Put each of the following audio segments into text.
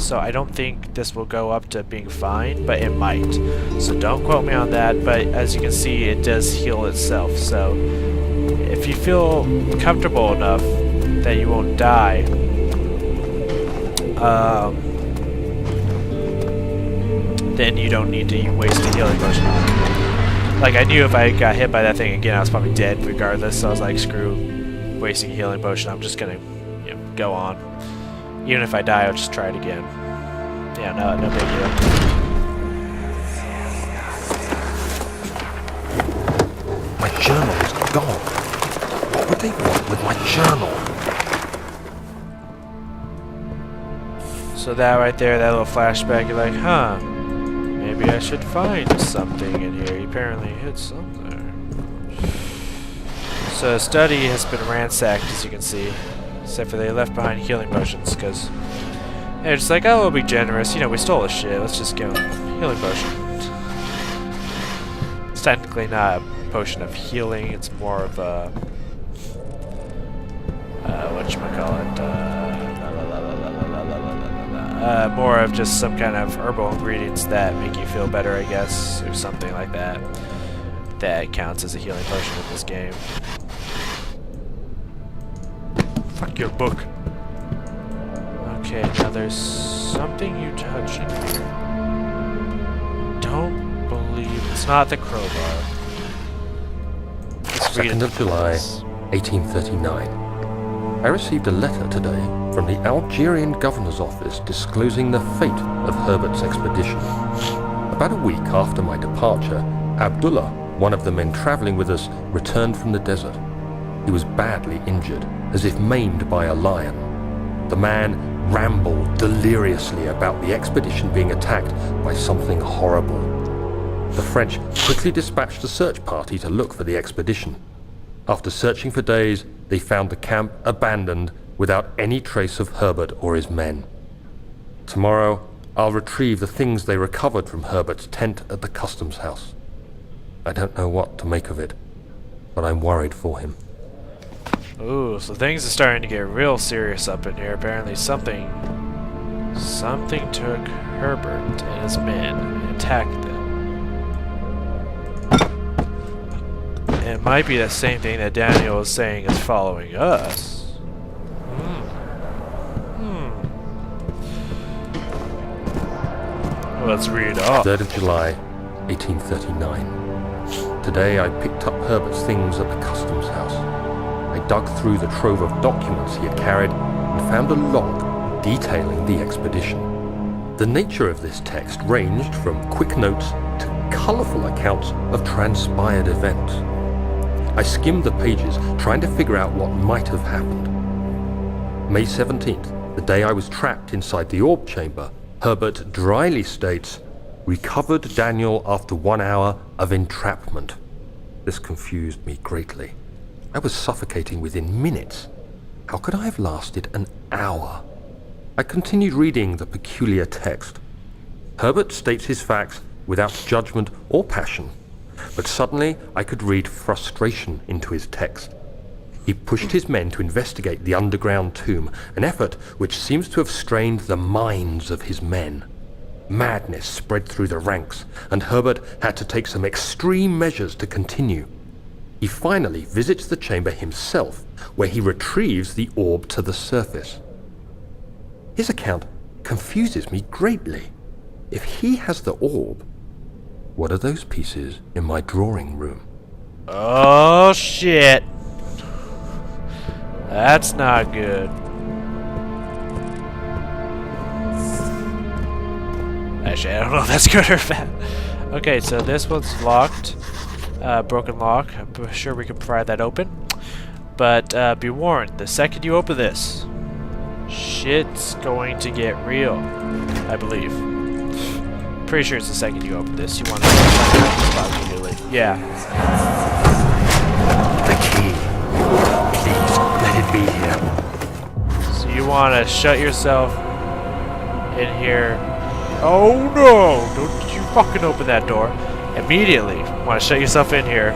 so I don't think this will go up to being fine, but it might. So don't quote me on that, but as you can see, it does heal itself. So if you feel comfortable enough that you won't die, then you don't need to waste a healing potion on it. Like, I knew if I got hit by that thing again, I was probably dead regardless, so I was like, screw wasting a healing potion, I'm just gonna, you know, go on. Even if I die, I'll just try it again. Yeah, no big deal. My journal is gone. What would they want with my journal? So that right there, that little flashback, you're like, huh, maybe I should find something in here. He apparently hit something. So the study has been ransacked, as you can see. Except for they left behind healing potions, because they're just like, oh, we'll be generous. You know, we stole his shit. Let's just give him a healing potion. It's technically not a potion of healing. It's more of a... whatchamacallit? More of just some kind of herbal ingredients that make you feel better, I guess, or something like that. That counts as a healing potion in this game. Fuck your book. Okay, now there's something you touch in here. Don't believe it's not the crowbar. Let's read it. 2nd of July, 1839. I received a letter today from the Algerian governor's office disclosing the fate of Herbert's expedition. About a week after my departure, Abdullah, one of the men traveling with us, returned from the desert. He was badly injured, as if maimed by a lion. The man rambled deliriously about the expedition being attacked by something horrible. The French quickly dispatched a search party to look for the expedition. After searching for days, they found the camp abandoned without any trace of Herbert or his men. Tomorrow, I'll retrieve the things they recovered from Herbert's tent at the customs house. I don't know what to make of it, but I'm worried for him. Ooh, so things are starting to get real serious up in here. Apparently something took Herbert and his men and attacked them. And it might be the same thing that Daniel is saying is following us. Let's read off. 3rd of July, 1839. Today I picked up Herbert's things at the customs house. I dug through the trove of documents he had carried and found a log detailing the expedition. The nature of this text ranged from quick notes to colourful accounts of transpired events. I skimmed the pages, trying to figure out what might have happened. May 17th, the day I was trapped inside the orb chamber, Herbert dryly states, "Recovered Daniel after 1 hour of entrapment." This confused me greatly. I was suffocating within minutes. How could I have lasted an hour? I continued reading the peculiar text. Herbert states his facts without judgment or passion, but suddenly I could read frustration into his text. He pushed his men to investigate the underground tomb, an effort which seems to have strained the minds of his men. Madness spread through the ranks, and Herbert had to take some extreme measures to continue. He finally visits the chamber himself, where he retrieves the orb to the surface. His account confuses me greatly. If he has the orb, what are those pieces in my drawing room? Oh shit. That's not good. Actually, I don't know if that's good or bad. Okay, so this one's locked. Broken lock. I'm sure we can pry that open. But be warned, the second you open this, shit's going to get real, I believe. Pretty sure it's the second you open this. You want to spot immediately. Yeah. The key. Please, let it be here. So you want to shut yourself in here. Oh no! Don't you fucking open that door. Immediately. Want to shut yourself in here.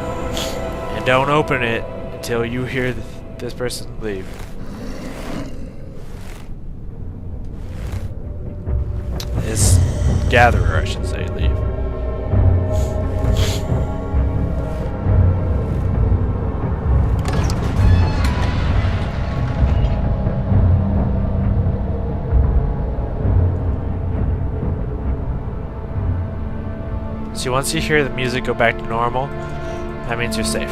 And don't open it until you hear this person leave. His gatherer, I should say, leave. See, once you hear the music go back to normal, that means you're safe.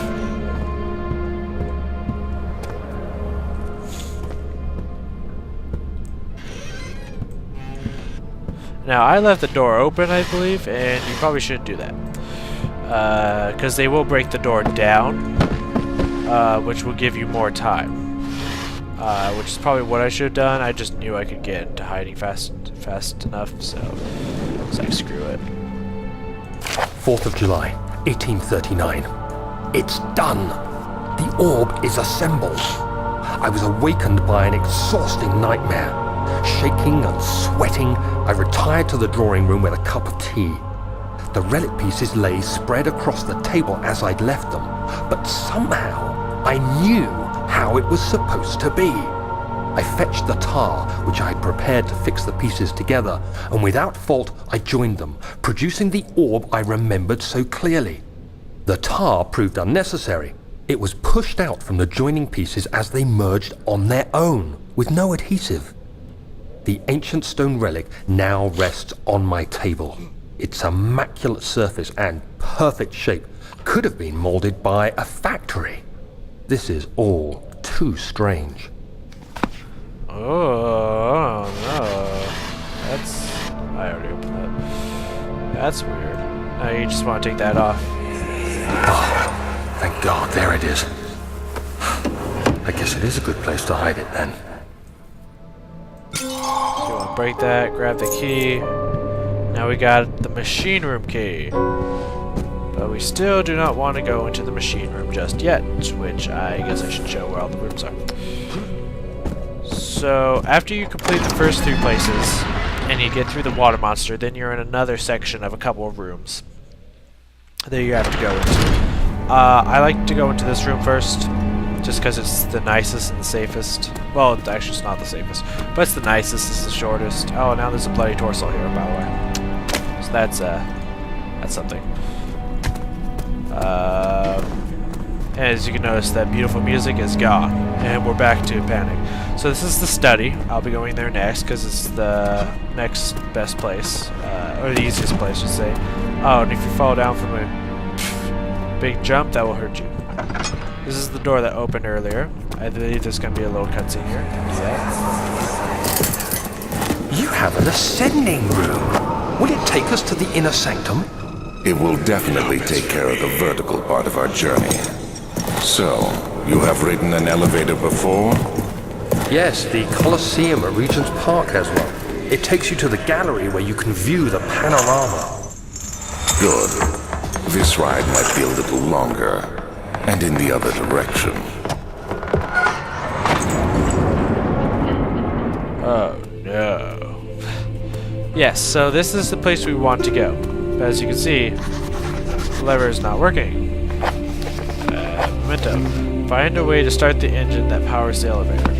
Now, I left the door open, I believe, and you probably shouldn't do that. Because they will break the door down, which will give you more time. Which is probably what I should have done. I just knew I could get into hiding fast enough, so it's like, screw it. 4th of July, 1839. It's done! The orb is assembled. I was awakened by an exhausting nightmare. Shaking and sweating, I retired to the drawing room with a cup of tea. The relic pieces lay spread across the table as I'd left them, but somehow I knew how it was supposed to be. I fetched the tar, which I had prepared to fix the pieces together, and without fault I joined them, producing the orb I remembered so clearly. The tar proved unnecessary. It was pushed out from the joining pieces as they merged on their own, with no adhesive. The ancient stone relic now rests on my table. Its immaculate surface and perfect shape could have been molded by a factory. This is all too strange. Oh no. I already opened that. That's weird. Now you just want to take that off. Oh, thank God, there it is. I guess it is a good place to hide it then. So you want to break that, grab the key. Now we got the machine room key. But we still do not want to go into the machine room just yet, which I guess I should show where all the rooms are. So, after you complete the first 3 places, and you get through the water monster, then you're in another section of a couple of rooms that you have to go into. I like to go into this room first, just because it's the nicest and the safest. Well, actually it's not the safest, but it's the nicest, it's the shortest. Oh, now there's a bloody torso here, by the way. So that's something. And as you can notice, that beautiful music is gone, and we're back to panic. So this is the study. I'll be going there next because it's the next best place, or the easiest place, I should say. Oh, and if you fall down from a big jump, that will hurt you. This is the door that opened earlier. I believe there's going to be a little cutscene here. Do that. You have an ascending room. Will it take us to the inner sanctum? It will definitely take care of the vertical part of our journey. So, you have ridden an elevator before? Yes, the Colosseum at Regent's Park has one. It takes you to the gallery where you can view the panorama. Good. This ride might be a little longer, and in the other direction. Oh, no. Yes, so this is the place we want to go. But as you can see, the lever is not working. Memento. Find a way to start the engine that powers the elevator.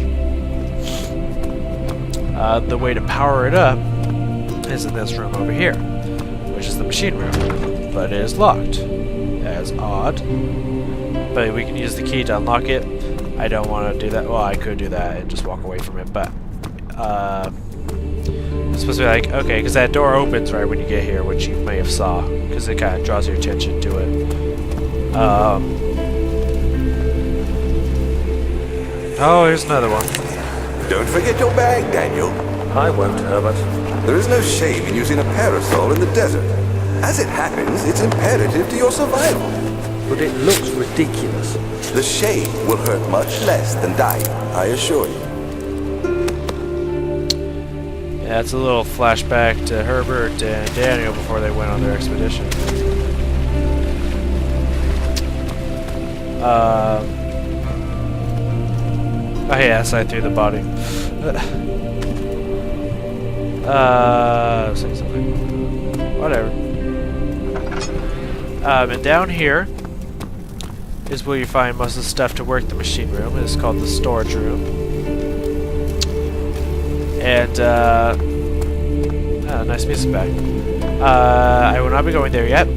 The way to power it up is in this room over here, which is the machine room, but it is locked. That is odd. But we can use the key to unlock it. I don't want to do that. Well, I could do that and just walk away from it, but it's supposed to be like, okay, because that door opens right when you get here, which you may have saw, because it kind of draws your attention to it. Oh, here's another one. Don't forget your bag, Daniel. I won't, Herbert. There is no shame in using a parasol in the desert. As it happens, it's imperative to your survival. But it looks ridiculous. The shade will hurt much less than dying, I assure you. Yeah, it's a little flashback to Herbert and Daniel before they went on their expedition. Oh yes, I threw the body. Say something. Whatever. And down here is where you find most of the stuff to work the machine room. It's called the storage room. And nice music back. I will not be going there yet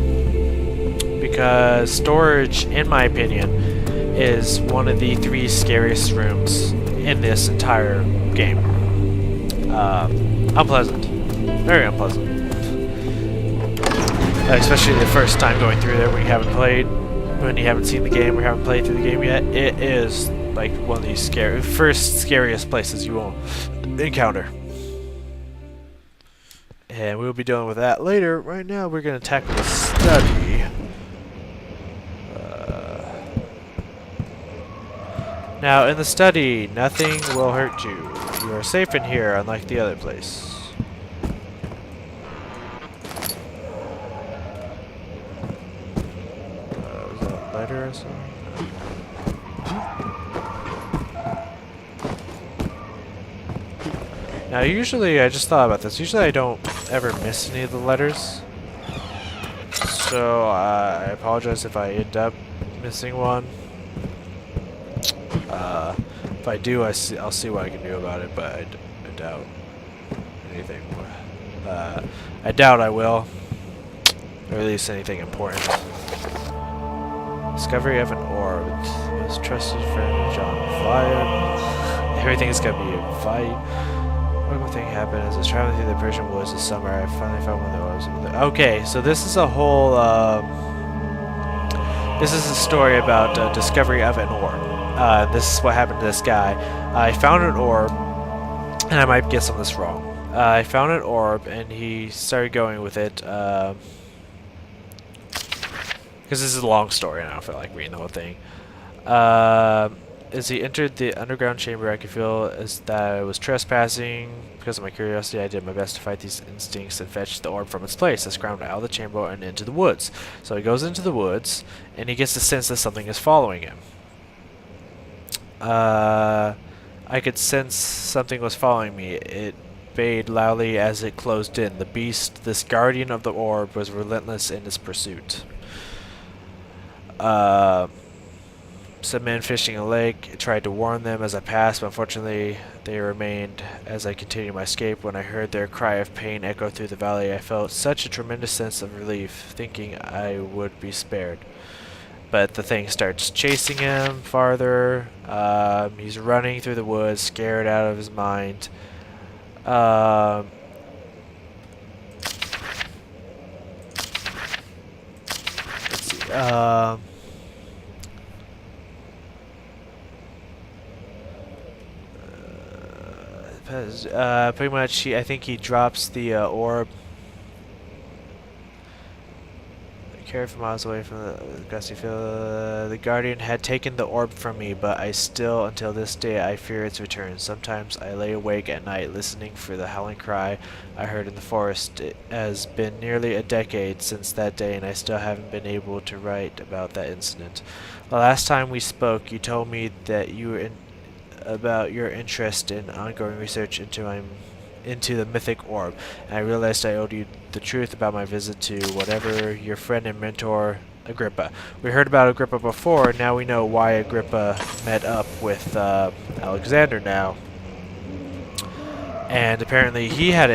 because storage, in my opinion, is one of the 3 scariest rooms in this entire game. Unpleasant. Very unpleasant. Especially the first time going through there when you haven't played, when you haven't seen the game or haven't played through the game yet. It is like one of these first scariest places you will encounter. And we'll be dealing with that later. Right now we're going to tackle the study. Now, in the study, nothing will hurt you. You are safe in here, unlike the other place. Was that a letter or something? Now, usually, I just thought about this. Usually, I don't ever miss any of the letters. So, I apologize if I end up missing one. If I do, I'll see what I can do about it, but I doubt anything. I doubt I will, or at least anything important. Discovery of an orb. His trusted friend John fired. Everything is gonna be a fight. One thing happened as I was traveling through the Persian woods this summer. I finally found one of the orbs. Okay, so this is a whole. This is a story about discovery of an orb. This is what happened to this guy. I found an orb, and I might get some of this wrong. I found an orb, and he started going with it. Because this is a long story, and I don't feel like reading the whole thing. As he entered the underground chamber, I could feel as that I was trespassing. Because of my curiosity, I did my best to fight these instincts and fetch the orb from its place. I scrambled out of the chamber and into the woods. So he goes into the woods, and he gets the sense that something is following him. I could sense something was following me. It bayed loudly as it closed in. The beast, this guardian of the orb, was relentless in its pursuit. Some men fishing a lake tried to warn them as I passed, but unfortunately they remained as I continued my escape. When I heard their cry of pain echo through the valley, I felt such a tremendous sense of relief, thinking I would be spared. But the thing starts chasing him farther. He's running through the woods, scared out of his mind. Let's see. Pretty much, I think he drops the orb. Carried for miles away from the gusty field. The Guardian had taken the orb from me, but I still, until this day, I fear its return. Sometimes I lay awake at night listening for the howling cry I heard in the forest. It has been nearly a decade since that day, and I still haven't been able to write about that incident. The last time we spoke, you told me that you were about your interest in ongoing research into the mythic orb, and I realized I owed you the truth about my visit to whatever your friend and mentor Agrippa. We heard about Agrippa before, now we know why Agrippa met up with Alexander now. And apparently he had